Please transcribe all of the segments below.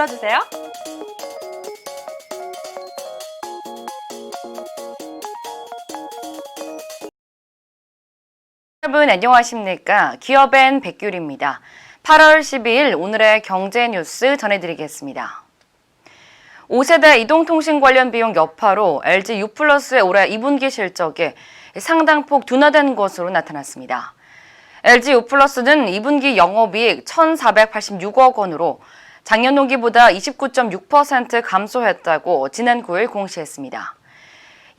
눌러주세요. 여러분 안녕하십니까? 기업엔 백규리입니다. 8월 12일 오늘의 경제 뉴스 전해드리겠습니다. 5세대 이동통신 관련 비용 여파로 LG U+의 올해 2분기 실적이 상당폭 둔화된 것으로 나타났습니다. LG U+는 2분기 영업이익 1,486억 원으로 작년 동기보다 29.6% 감소했다고 지난 9일 공시했습니다.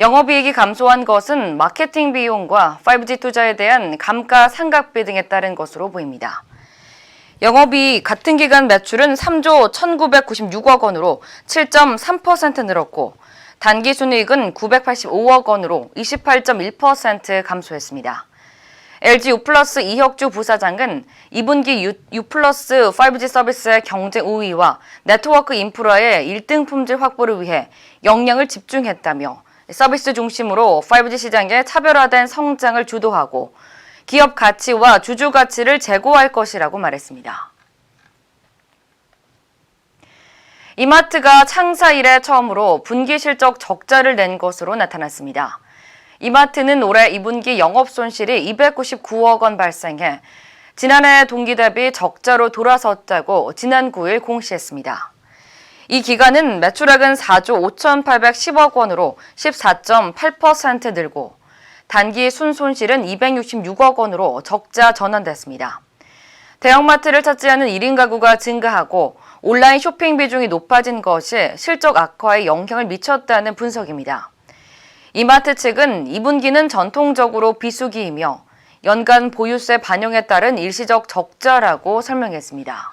영업이익이 감소한 것은 마케팅 비용과 5G 투자에 대한 감가상각비 등에 따른 것으로 보입니다. 영업이익 같은 기간 매출은 3조 1,996억 원으로 7.3% 늘었고 단기순이익은 985억 원으로 28.1% 감소했습니다. LG U+ 이혁주 부사장은 2분기 U+ 5G 서비스의 경쟁 우위와 네트워크 인프라의 1등 품질 확보를 위해 역량을 집중했다며 서비스 중심으로 5G 시장의 차별화된 성장을 주도하고 기업 가치와 주주 가치를 제고할 것이라고 말했습니다. 이마트가 창사 이래 처음으로 분기 실적 적자를 낸 것으로 나타났습니다. 이마트는 올해 2분기 영업 손실이 299억 원 발생해 지난해 동기 대비 적자로 돌아섰다고 지난 9일 공시했습니다. 이 기간은 매출액은 4조 5,810억 원으로 14.8% 늘고 단기 순손실은 266억 원으로 적자 전환됐습니다. 대형마트를 찾지 않은 1인 가구가 증가하고 온라인 쇼핑 비중이 높아진 것이 실적 악화에 영향을 미쳤다는 분석입니다. 이마트 측은 2분기는 전통적으로 비수기이며 연간 보유세 반영에 따른 일시적 적자라고 설명했습니다.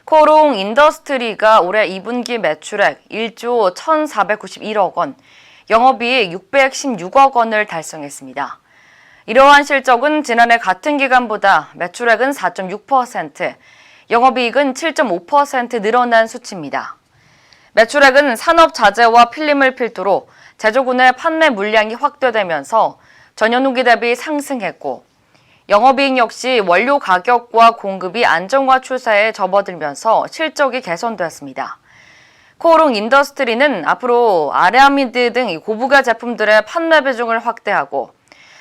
코오롱 인더스트리가 올해 2분기 매출액 1조 1,491억 원, 영업이익 616억 원을 달성했습니다. 이러한 실적은 지난해 같은 기간보다 매출액은 4.6%, 영업이익은 7.5% 늘어난 수치입니다. 매출액은 산업자재와 필름을 필두로 제조군의 판매 물량이 확대되면서 전년 동기 대비 상승했고 영업이익 역시 원료 가격과 공급이 안정화 추세에 접어들면서 실적이 개선됐습니다. 코오롱 인더스트리는 앞으로 아라미드 등 고부가 제품들의 판매 비중을 확대하고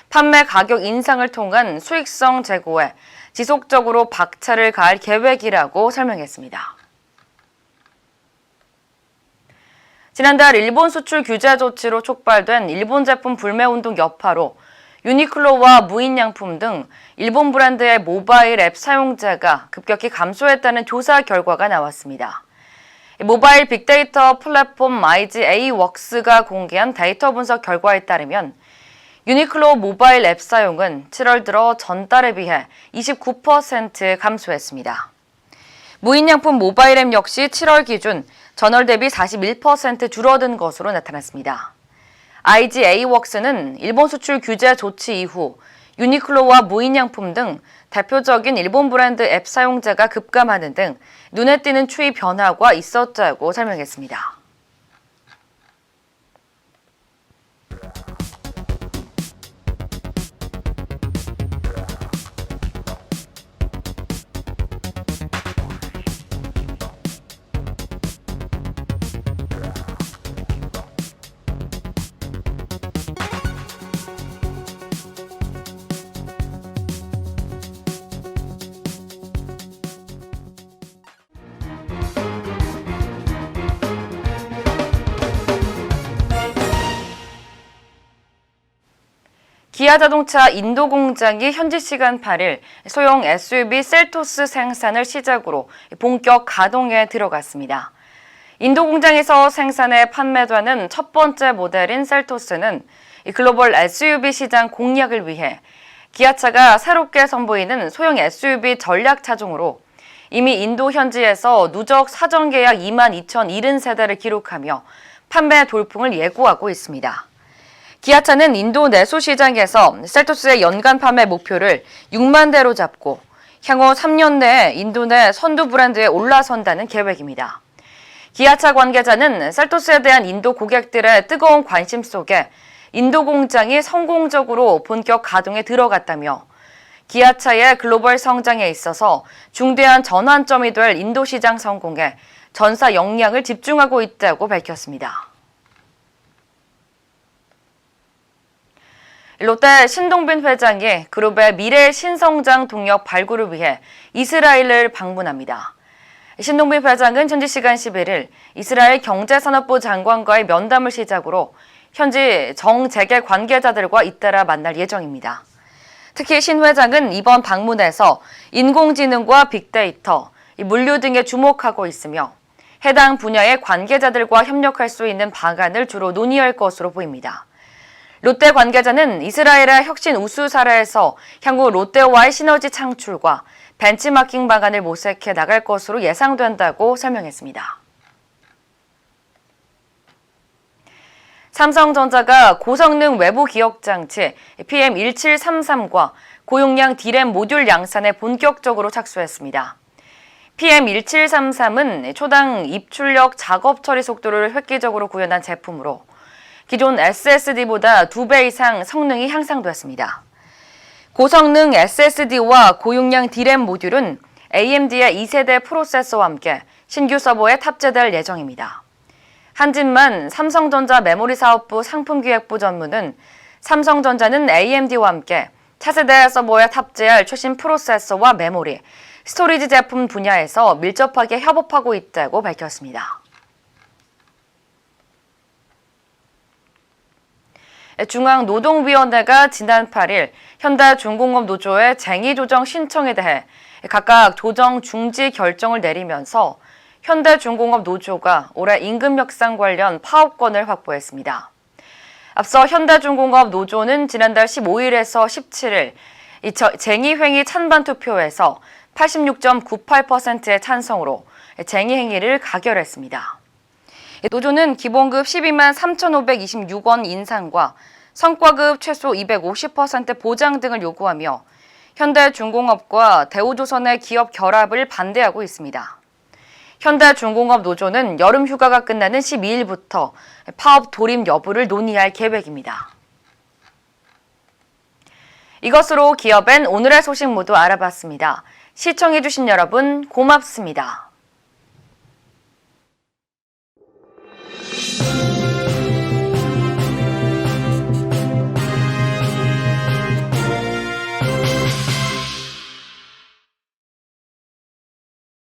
판매 가격 인상을 통한 수익성 제고에 지속적으로 박차를 가할 계획이라고 설명했습니다. 지난달 일본 수출 규제 조치로 촉발된 일본 제품 불매운동 여파로 유니클로와 무인양품 등 일본 브랜드의 모바일 앱 사용자가 급격히 감소했다는 조사 결과가 나왔습니다. 모바일 빅데이터 플랫폼 IG A웍스가 공개한 데이터 분석 결과에 따르면 유니클로 모바일 앱 사용은 7월 들어 전달에 비해 29% 감소했습니다. 무인양품 모바일 앱 역시 7월 기준 전월 대비 41% 줄어든 것으로 나타났습니다. IG A웍스는 일본 수출 규제 조치 이후 유니클로와 무인양품 등 대표적인 일본 브랜드 앱 사용자가 급감하는 등 눈에 띄는 추이 변화가 있었다고 설명했습니다. 기아자동차 인도 공장이 현지 시간 8일 소형 SUV 셀토스 생산을 시작으로 본격 가동에 들어갔습니다. 인도 공장에서 생산해 판매되는 첫 번째 모델인 셀토스는 글로벌 SUV 시장 공략을 위해 기아차가 새롭게 선보이는 소형 SUV 전략 차종으로 이미 인도 현지에서 누적 사전 계약 22,070세대를 기록하며 판매 돌풍을 예고하고 있습니다. 기아차는 인도 내수 시장에서 셀토스의 연간 판매 목표를 6만 대로 잡고 향후 3년 내에 인도 내 선두 브랜드에 올라선다는 계획입니다. 기아차 관계자는 셀토스에 대한 인도 고객들의 뜨거운 관심 속에 인도 공장이 성공적으로 본격 가동에 들어갔다며 기아차의 글로벌 성장에 있어서 중대한 전환점이 될 인도 시장 성공에 전사 역량을 집중하고 있다고 밝혔습니다. 롯데 신동빈 회장이 그룹의 미래 신성장 동력 발굴을 위해 이스라엘을 방문합니다. 신동빈 회장은 현지 시간 11일 이스라엘 경제산업부 장관과의 면담을 시작으로 현지 정재계 관계자들과 잇따라 만날 예정입니다. 특히 신 회장은 이번 방문에서 인공지능과 빅데이터, 물류 등에 주목하고 있으며 해당 분야의 관계자들과 협력할 수 있는 방안을 주로 논의할 것으로 보입니다. 롯데 관계자는 이스라엘의 혁신 우수 사례에서 향후 롯데와의 시너지 창출과 벤치마킹 방안을 모색해 나갈 것으로 예상된다고 설명했습니다. 삼성전자가 고성능 외부 기억 장치 PM1733과 고용량 D램 모듈 양산에 본격적으로 착수했습니다. PM1733은 초당 입출력 작업 처리 속도를 획기적으로 구현한 제품으로 기존 SSD보다 2배 이상 성능이 향상됐습니다. 고성능 SSD와 고용량 D램 모듈은 AMD의 2세대 프로세서와 함께 신규 서버에 탑재될 예정입니다. 한진만 삼성전자 메모리 사업부 상품기획부 전무는 삼성전자는 AMD와 함께 차세대 서버에 탑재할 최신 프로세서와 메모리, 스토리지 제품 분야에서 밀접하게 협업하고 있다고 밝혔습니다. 중앙노동위원회가 지난 8일 현대중공업 노조의 쟁의조정 신청에 대해 각각 조정 중지 결정을 내리면서 현대중공업 노조가 올해 임금 협상 관련 파업권을 확보했습니다. 앞서 현대중공업 노조는 지난달 15일에서 17일 쟁의행위 찬반 투표에서 86.98%의 찬성으로 쟁의행위를 가결했습니다. 노조는 기본급 12만 3,526원 인상과 성과급 최소 250% 보장 등을 요구하며 현대중공업과 대우조선의 기업 결합을 반대하고 있습니다. 현대중공업 노조는 여름 휴가가 끝나는 12일부터 파업 돌입 여부를 논의할 계획입니다. 이것으로 기업엔 오늘의 소식 모두 알아봤습니다. 시청해주신 여러분 고맙습니다.